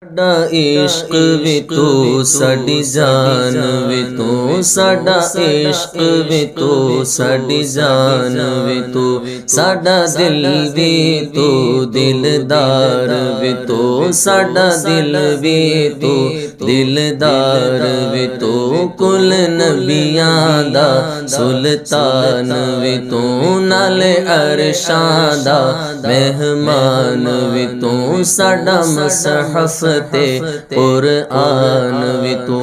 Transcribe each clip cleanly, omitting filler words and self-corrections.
ਸਾਡਾ ਇਸ਼ਕ ਵੀ ਤੂੰ ਸਾਡੀ ਜਾਨ ਵੀ ਤੂੰ ਸਾਡਾ ਇਸ਼ਕ ਵੀ ਤੂੰ ਸਾਡੀ ਜਾਨ ਵੀ ਤੂੰ ਸਾਡਾ ਦਿਲ ਵੀ ਤੂੰ ਦਿਲਦਾਰ ਵੀ ਤੂੰ ਸਾਡਾ ਦਿਲ ਵੀ ਤੂੰ ਦਿਲਦਾਰ ਵੀ ਤੂੰ ਕੁਲ ਨਬੀਆਂ ਦਾ ਸੁਲਤਾਨ ਵੀ ਤੂੰ ਨਾਲੇ ਅਰਸ਼ਾਂ ਦਾ ਮਹਿਮਾਨ ਵੀ ਤੂੰ ਸਾਡਾ ਮਸਹਫ تے قرآن بھی تو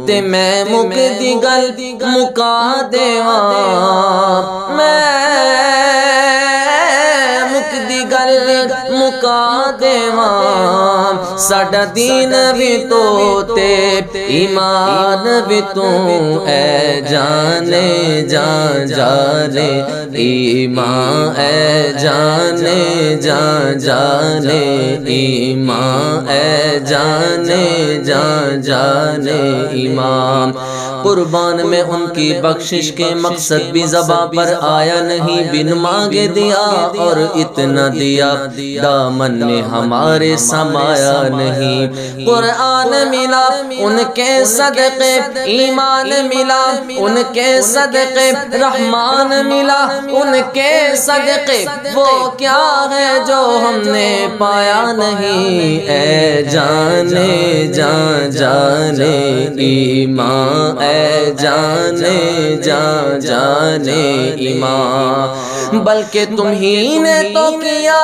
تے میں مکدی گل مکا دیواں میں مکدی گل مکا دیواں ساڈا دین بھی تو تے ایمان بھی تو اے جانے جان جانے ایمان اے جانے جان جانے ایمان اے جانے جان جانے ایمان قربان میں ان کی بخشش کے مقصد بھی زباں پر آیا نہیں بن مانگے دیا اور اتنا دیا دامن میں ہمارے سمایا نہیں قرآن ملا ان کے صدقے ایمان ملا ان کے صدقے رحمان ملا ان کے صدقے وہ کیا ہے جو ہم نے پایا نہیں اے جانے جان جانے ایمان اے جانے جان جانے ایمان بلکہ تم ہی نے تو کیا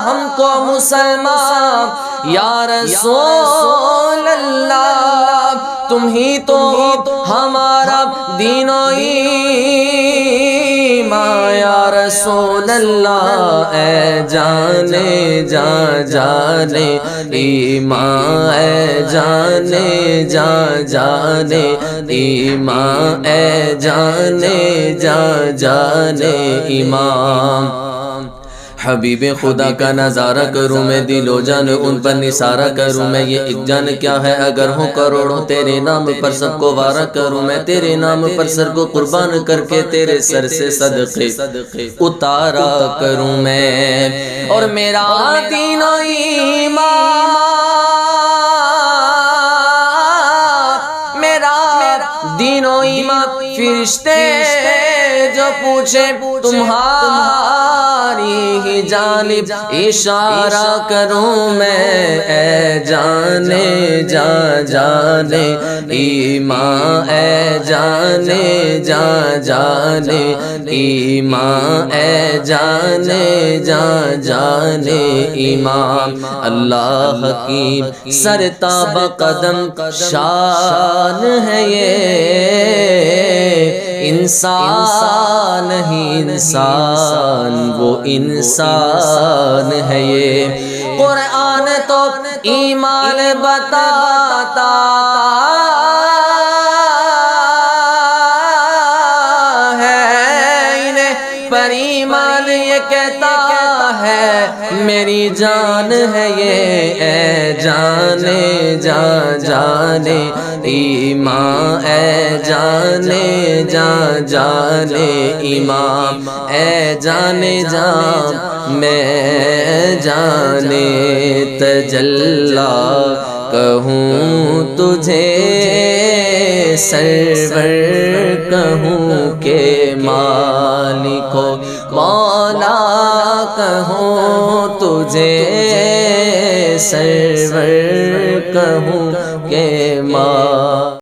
ہم کو مسلمان یا رسول اللہ تم ہی تو ہمارا دین و ایمان یا رسول اللہ اے جانے جان جانے ایمان اے جانے جان جانے ایمان اے جانے جان جانے ایمان حبیب خدا کا نظارہ کروں میں دل و جان ان پر نثارہ کروں میں یہ ایک جان کیا ہے اگر ہوں کروڑوں تیرے نام پر سب کو وارہ کروں میں تیرے نام پر سر کو قربان کر کے تیرے سر سے صدقے اتارا کروں میں اور میرا دین و ایمان میرا دین و ایمان فرشتے جو پوچھے تمہاری ہی جانب اشارہ کروں میں اے جانے جان جانے ایمان اے جانے جان جانے ایمان اے جانے جان جانے ایمان اللہ کی سرتاب قدم شان ہے یہ انسان نہیں انسان وہ انسان ہے یہ قرآن تو ایمان بتاتا ہے انہیں پر ایمان یہ کہتا ہے میری جان ہے یہ اے جانے جان جانے ایمان اے جانے جان جانے ایمان اے جانے جان میں جانے تجلا کہوں تجھے سرور کہوں کہ مالکو مولا کہوں تجھے سرور کہوں کہ مالک